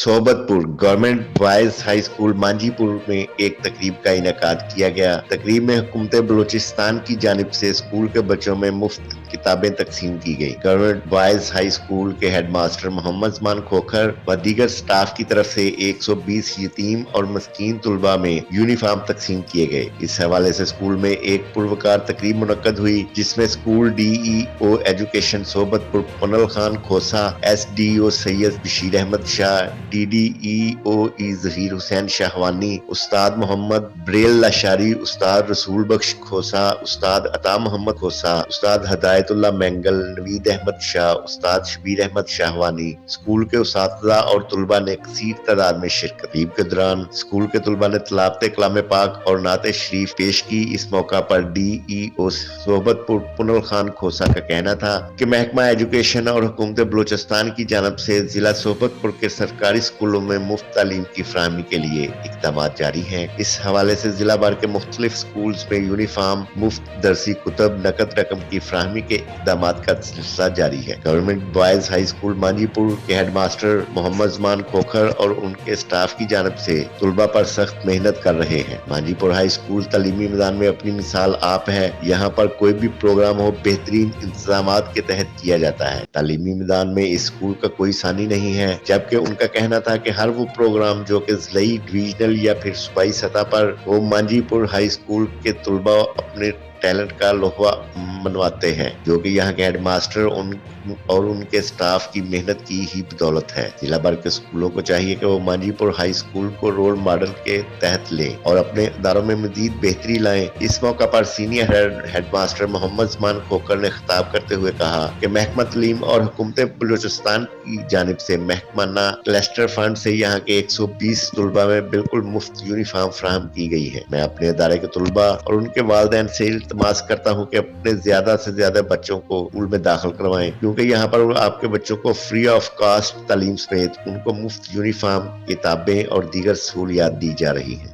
Sobatpur government boys high school Manjhipur में एक तकरीब का इनेकाद किया गया। तकरीब में हुकूमत बलूचिस्तान की जानिब से स्कूल के बच्चों में मुफ्त किताबें तकसीम की गई। गवर्नमेंट बॉयज हाई स्कूल के हेडमास्टर मोहम्मद ज़मान खोखर व दीगर स्टाफ की तरफ से 120 यतीम और मस्कीन तुलबा में यूनिफॉर्म तकसीम किए गए। इस हवाले से स्कूल में एक पुरवकार तकरीब मुनक्कद हुई, जिसमें school DEO education Sobatpur Punal Khan Khosa, SDO Syed Bashir Ahmed Shah, DDEOE Zaheer Hussain Shahwani, उस्ताद मोहम्मद ब्रेल लाशारी, उस्ताद रसूल बख्श खोसा, उस्ताद अता मोहम्मद खोसा, उस्ताद हदायतुल्लाह मैंगल, नवीद अहमद शाह, उस्ताद शबीर अहमद शाहवानी, स्कूल के उसातिज़ा और तुलबा ने कसीर तादाद में शिरकत। तकरीब के दौरान स्कूल के तुलबा ने तिलावत कलाम पाक और नात शरीफ पेश की। इस मौका पर DEO सोबतपुर पुनल खान खोसा का कहना था कि महकमा एजुकेशन और हुकूमत बलूचिस्तान की जानब से जिला सोबतपुर के सरकारी स्कूलों में मुफ्त तालीम की फराहमी के लिए इक़दाम जारी हैं। इस हवाले से जिला भर के मुख्तलिफ स्कूल्स में यूनिफॉर्म, मुफ्त दरसी कुतब, नकद रकम की फराहमी के इक़दाम का सिलसिला जारी है। Government boys high school Manjhipur के हेडमास्टर मोहम्मद ज़मान खोखर और उनके स्टाफ की जानब से तुलबा पर सख्त मेहनत कर रहे हैं। मांझीपुर हाई स्कूल तालीमी मैदान में अपनी मिसाल आप है। यहाँ पर कोई भी प्रोग्राम हो बेहतरीन इंतजामात के तहत किया जाता है। तालीमी मैदान में इस स्कूल का कोई सानी नहीं है, जबकि उनका कहना था कि हर वो प्रोग्राम जो कि ज़िलाई, डिवीजनल या फिर सूबाई सतह पर वो मांझीपुर हाई स्कूल के तुलबा अपने टैलेंट का लोहा मनवाते हैं, जो कि यहाँ के हेडमास्टर और उनके स्टाफ की मेहनत की ही बदौलत है। जिला भर के स्कूलों को चाहिए कि वो मांझीपुर हाई स्कूल को रोल मॉडल के तहत लें और अपने इदारों में मजीद बेहतरी लाएं। इस मौका पर सीनियर हेडमास्टर मोहम्मद ज़मान खोखर ने खिताब करते हुए कहा कि महकमा तालीम और हुकूमत बलूचिस्तान की जानिब से महकमाना क्लस्टर फंड से यहाँ के 120 तुलबा में बिल्कुल मुफ्त यूनिफॉर्म फराहम की गई है। मैं अपने इदारे के तुलबा और उनके वालिदैन से इल्तिमास करता हूँ कि अपने ज्यादा से ज्यादा बच्चों को स्कूल में दाखिल करवाएं, क्योंकि यहाँ पर आपके बच्चों को फ्री ऑफ कॉस्ट तालीम समेत उनको मुफ्त यूनिफॉर्म, किताबें और दीगर सहूलियात दी जा रही हैं।